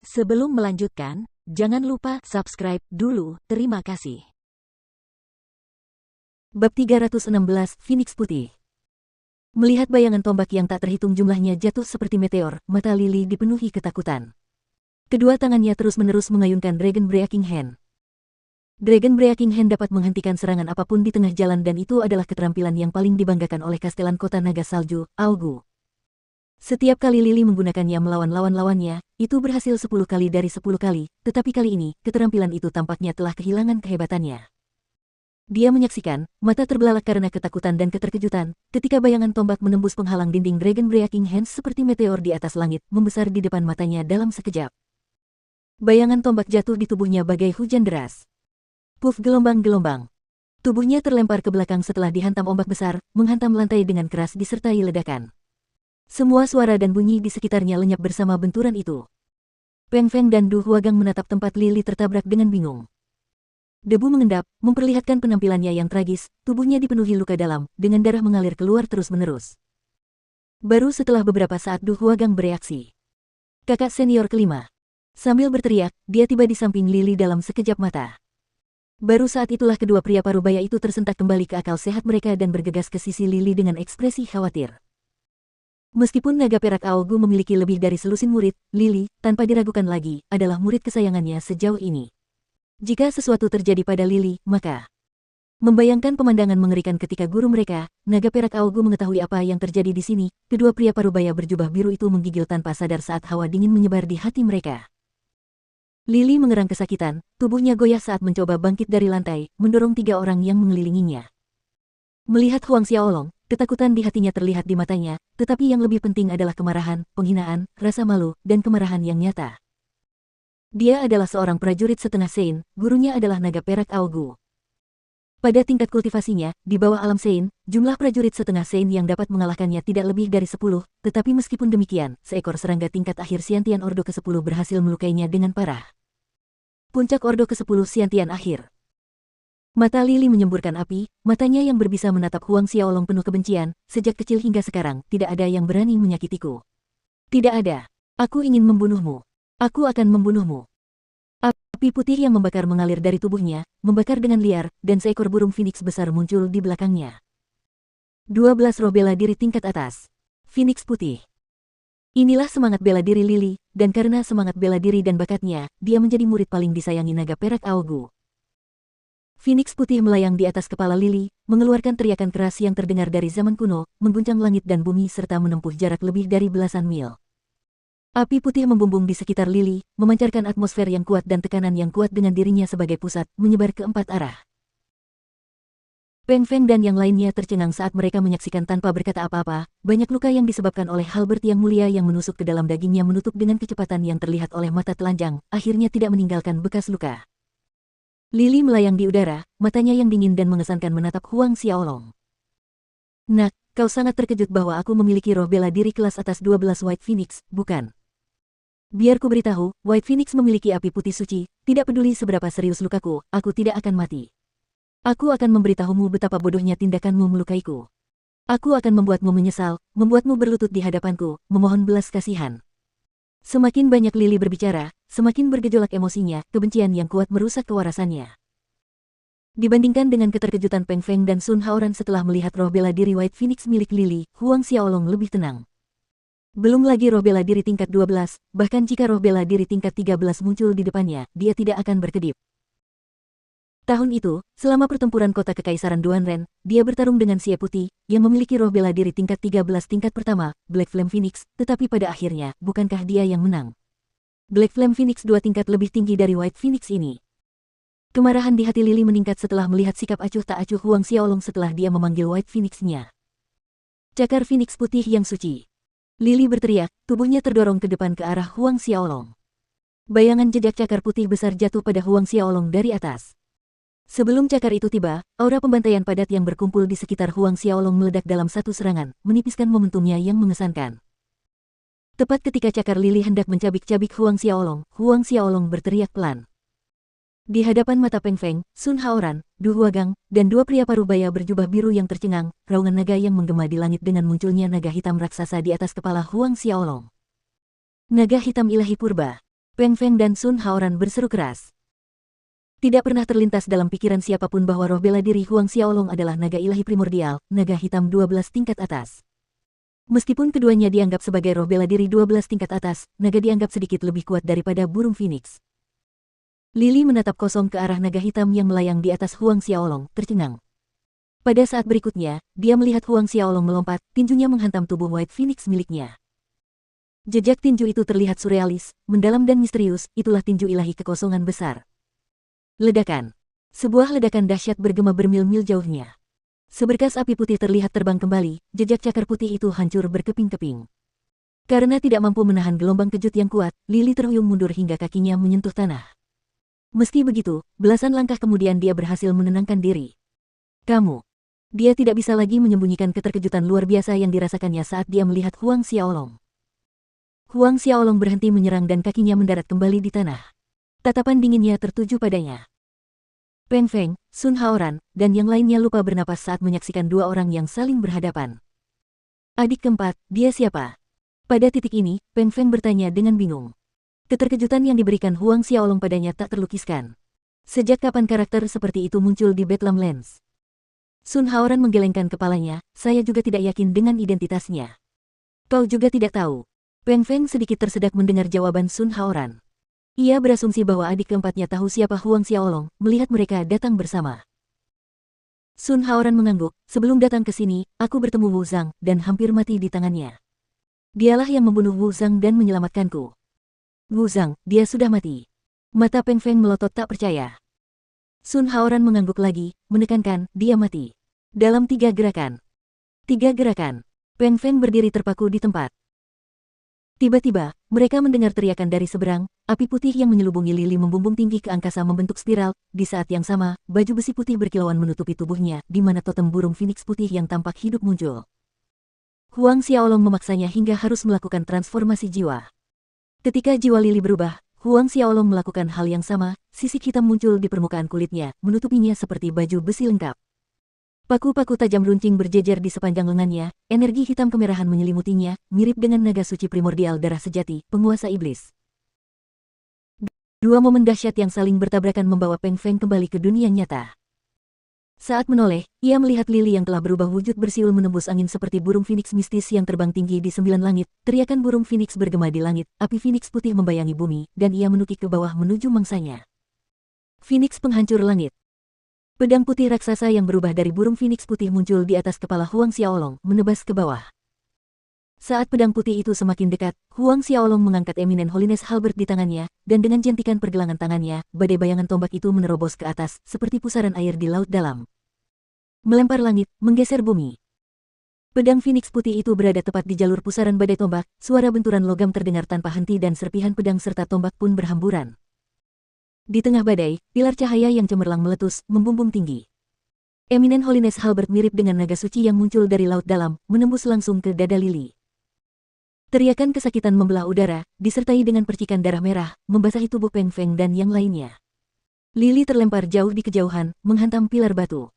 Sebelum melanjutkan, jangan lupa subscribe dulu, terima kasih. Bab 316, Phoenix Putih. Melihat bayangan tombak yang tak terhitung jumlahnya jatuh seperti meteor, mata Lily dipenuhi ketakutan. Kedua tangannya terus-menerus mengayunkan Dragon Breaking Hand. Dragon Breaking Hand dapat menghentikan serangan apapun di tengah jalan dan itu adalah keterampilan yang paling dibanggakan oleh Kastelan Kota Naga Salju, Aogu. Setiap kali Lily menggunakannya melawan lawan-lawannya, itu berhasil 10 kali dari 10 kali, tetapi kali ini, keterampilan itu tampaknya telah kehilangan kehebatannya. Dia menyaksikan, mata terbelalak karena ketakutan dan keterkejutan, ketika bayangan tombak menembus penghalang dinding Dragon Breaking Hands seperti meteor di atas langit, membesar di depan matanya dalam sekejap. Bayangan tombak jatuh di tubuhnya bagai hujan deras. Puff gelombang-gelombang. Tubuhnya terlempar ke belakang setelah dihantam ombak besar, menghantam lantai dengan keras disertai ledakan. Semua suara dan bunyi di sekitarnya lenyap bersama benturan itu. Peng Feng dan Du Huagang menatap tempat Lily tertabrak dengan bingung. Debu mengendap, memperlihatkan penampilannya yang tragis, tubuhnya dipenuhi luka dalam, dengan darah mengalir keluar terus-menerus. Baru setelah beberapa saat Du Huagang bereaksi. Kakak senior kelima. Sambil berteriak, dia tiba di samping Lily dalam sekejap mata. Baru saat itulah kedua pria parubaya itu tersentak kembali ke akal sehat mereka dan bergegas ke sisi Lily dengan ekspresi khawatir. Meskipun naga perak Aogu memiliki lebih dari selusin murid, Lily, tanpa diragukan lagi, adalah murid kesayangannya sejauh ini. Jika sesuatu terjadi pada Lily, maka... Membayangkan pemandangan mengerikan ketika guru mereka, naga perak Aogu mengetahui apa yang terjadi di sini, kedua pria parubaya berjubah biru itu menggigil tanpa sadar saat hawa dingin menyebar di hati mereka. Lily mengerang kesakitan, tubuhnya goyah saat mencoba bangkit dari lantai, mendorong 3 orang yang mengelilinginya. Melihat Huang Xiaolong, ketakutan di hatinya terlihat di matanya, tetapi yang lebih penting adalah kemarahan, penghinaan, rasa malu, dan kemarahan yang nyata. Dia adalah seorang prajurit setengah Sein, gurunya adalah naga perak Aogu. Pada tingkat kultivasinya, di bawah alam Sein, jumlah prajurit setengah Sein yang dapat mengalahkannya tidak lebih dari 10, tetapi meskipun demikian, seekor serangga tingkat akhir Xiantian Ordo ke-10 berhasil melukainya dengan parah. Puncak Ordo ke-10 Xiantian akhir. Mata Lily menyemburkan api, matanya yang berbisa menatap Huang Xiaolong penuh kebencian, sejak kecil hingga sekarang, tidak ada yang berani menyakitiku. Tidak ada. Aku ingin membunuhmu. Aku akan membunuhmu. Api putih yang membakar mengalir dari tubuhnya, membakar dengan liar, dan seekor burung phoenix besar muncul di belakangnya. 12 roh bela diri tingkat atas. Phoenix putih. Inilah semangat bela diri Lily, dan karena semangat bela diri dan bakatnya, dia menjadi murid paling disayangi naga perak Aogu. Phoenix putih melayang di atas kepala Lily, mengeluarkan teriakan keras yang terdengar dari zaman kuno, mengguncang langit dan bumi serta menempuh jarak lebih dari belasan mil. Api putih membumbung di sekitar Lily, memancarkan atmosfer yang kuat dan tekanan yang kuat dengan dirinya sebagai pusat, menyebar ke 4 arah. Peng Feng dan yang lainnya tercengang saat mereka menyaksikan tanpa berkata apa-apa, banyak luka yang disebabkan oleh halberd yang mulia yang menusuk ke dalam dagingnya menutup dengan kecepatan yang terlihat oleh mata telanjang, akhirnya tidak meninggalkan bekas luka. Lily melayang di udara, matanya yang dingin dan mengesankan menatap Huang Xiaolong. Nak, kau sangat terkejut bahwa aku memiliki roh bela diri kelas atas 12 White Phoenix, bukan? Biar ku beritahu, White Phoenix memiliki api putih suci, tidak peduli seberapa serius lukaku, aku tidak akan mati. Aku akan memberitahumu betapa bodohnya tindakanmu melukaiku. Aku akan membuatmu menyesal, membuatmu berlutut di hadapanku, memohon belas kasihan. Semakin banyak Lily berbicara, semakin bergejolak emosinya, kebencian yang kuat merusak kewarasannya. Dibandingkan dengan keterkejutan Peng Feng dan Sun Haoran setelah melihat roh bela diri White Phoenix milik Lily, Huang Xiaolong lebih tenang. Belum lagi roh bela diri tingkat 12, bahkan jika roh bela diri tingkat 13 muncul di depannya, dia tidak akan berkedip. Tahun itu, selama pertempuran kota Kekaisaran Duanren, dia bertarung dengan Xie Putih, yang memiliki roh bela diri tingkat 13 tingkat pertama, Black Flame Phoenix, tetapi pada akhirnya, bukankah dia yang menang? Black Flame Phoenix 2 tingkat lebih tinggi dari White Phoenix ini. Kemarahan di hati Lily meningkat setelah melihat sikap acuh tak acuh Huang Xiaolong setelah dia memanggil White Phoenix-nya. Cakar Phoenix putih yang suci. Lily berteriak, tubuhnya terdorong ke depan ke arah Huang Xiaolong. Bayangan jejak cakar putih besar jatuh pada Huang Xiaolong dari atas. Sebelum cakar itu tiba, aura pembantaian padat yang berkumpul di sekitar Huang Xiaolong meledak dalam satu serangan, menipiskan momentumnya yang mengesankan. Tepat ketika cakar Lily hendak mencabik-cabik Huang Xiaolong berteriak pelan. Di hadapan mata Peng Feng, Sun Haoran, Du Huagang, dan 2 pria parubaya berjubah biru yang tercengang, raungan naga yang menggema di langit dengan munculnya naga hitam raksasa di atas kepala Huang Xiaolong. Naga hitam ilahi purba. Peng Feng dan Sun Haoran berseru keras. Tidak pernah terlintas dalam pikiran siapapun bahwa roh bela diri Huang Xiaolong adalah naga ilahi primordial, naga hitam 12 tingkat atas. Meskipun keduanya dianggap sebagai roh bela diri 12 tingkat atas, naga dianggap sedikit lebih kuat daripada burung phoenix. Lili menatap kosong ke arah naga hitam yang melayang di atas Huang Xiaolong, tercengang. Pada saat berikutnya, dia melihat Huang Xiaolong melompat, tinjunya menghantam tubuh White Phoenix miliknya. Jejak tinju itu terlihat surrealis, mendalam dan misterius, itulah tinju ilahi kekosongan besar. Ledakan. Sebuah ledakan dahsyat bergema bermil-mil jauhnya. Seberkas api putih terlihat terbang kembali, jejak cakar putih itu hancur berkeping-keping. Karena tidak mampu menahan gelombang kejut yang kuat, Lili terhuyung mundur hingga kakinya menyentuh tanah. Meski begitu, belasan langkah kemudian dia berhasil menenangkan diri. Kamu. Dia tidak bisa lagi menyembunyikan keterkejutan luar biasa yang dirasakannya saat dia melihat Huang Xiaolong. Huang Xiaolong berhenti menyerang dan kakinya mendarat kembali di tanah. Tatapan dinginnya tertuju padanya. Peng Feng, Sun Haoran, dan yang lainnya lupa bernapas saat menyaksikan dua orang yang saling berhadapan. Adik keempat, dia siapa? Pada titik ini, Peng Feng bertanya dengan bingung. Keterkejutan yang diberikan Huang Xiaolong padanya tak terlukiskan. Sejak kapan karakter seperti itu muncul di Bedlam Lands? Sun Haoran menggelengkan kepalanya, saya juga tidak yakin dengan identitasnya. Kau juga tidak tahu. Peng Feng sedikit tersedak mendengar jawaban Sun Haoran. Ia berasumsi bahwa adik keempatnya tahu siapa Huang Xiaolong, melihat mereka datang bersama. Sun Haoran mengangguk, sebelum datang ke sini, aku bertemu Wu Zhang, dan hampir mati di tangannya. Dialah yang membunuh Wu Zhang dan menyelamatkanku. Wu Zhang, dia sudah mati. Mata Peng Feng melotot tak percaya. Sun Haoran mengangguk lagi, menekankan, dia mati. Dalam 3 gerakan. 3 gerakan. Peng Feng berdiri terpaku di tempat. Tiba-tiba, mereka mendengar teriakan dari seberang, api putih yang menyelubungi Lili membumbung tinggi ke angkasa membentuk spiral, di saat yang sama, baju besi putih berkilauan menutupi tubuhnya, di mana totem burung phoenix putih yang tampak hidup muncul. Huang Xiaolong memaksanya hingga harus melakukan transformasi jiwa. Ketika jiwa Lili berubah, Huang Xiaolong melakukan hal yang sama, sisik hitam muncul di permukaan kulitnya, menutupinya seperti baju besi lengkap. Paku-paku tajam runcing berjejer di sepanjang lengannya, energi hitam kemerahan menyelimutinya, mirip dengan naga suci primordial darah sejati, penguasa iblis. Dua momen dahsyat yang saling bertabrakan membawa Peng Feng kembali ke dunia nyata. Saat menoleh, ia melihat Lili yang telah berubah wujud bersiul menembus angin seperti burung phoenix mistis yang terbang tinggi di 9 langit, teriakan burung phoenix bergema di langit, api phoenix putih membayangi bumi, dan ia menukik ke bawah menuju mangsanya. Phoenix penghancur langit. Pedang putih raksasa yang berubah dari burung phoenix putih muncul di atas kepala Huang Xiaolong, menebas ke bawah. Saat pedang putih itu semakin dekat, Huang Xiaolong mengangkat Eminent Holiness Halberd di tangannya, dan dengan jentikan pergelangan tangannya, badai bayangan tombak itu menerobos ke atas, seperti pusaran air di laut dalam. Melempar langit, menggeser bumi. Pedang phoenix putih itu berada tepat di jalur pusaran badai tombak, suara benturan logam terdengar tanpa henti dan serpihan pedang serta tombak pun berhamburan. Di tengah badai, pilar cahaya yang cemerlang meletus, membumbung tinggi. Eminent Holiness Halberd mirip dengan naga suci yang muncul dari laut dalam, menembus langsung ke dada Lili. Teriakan kesakitan membelah udara, disertai dengan percikan darah merah, membasahi tubuh Peng Feng dan yang lainnya. Lili terlempar jauh di kejauhan, menghantam pilar batu.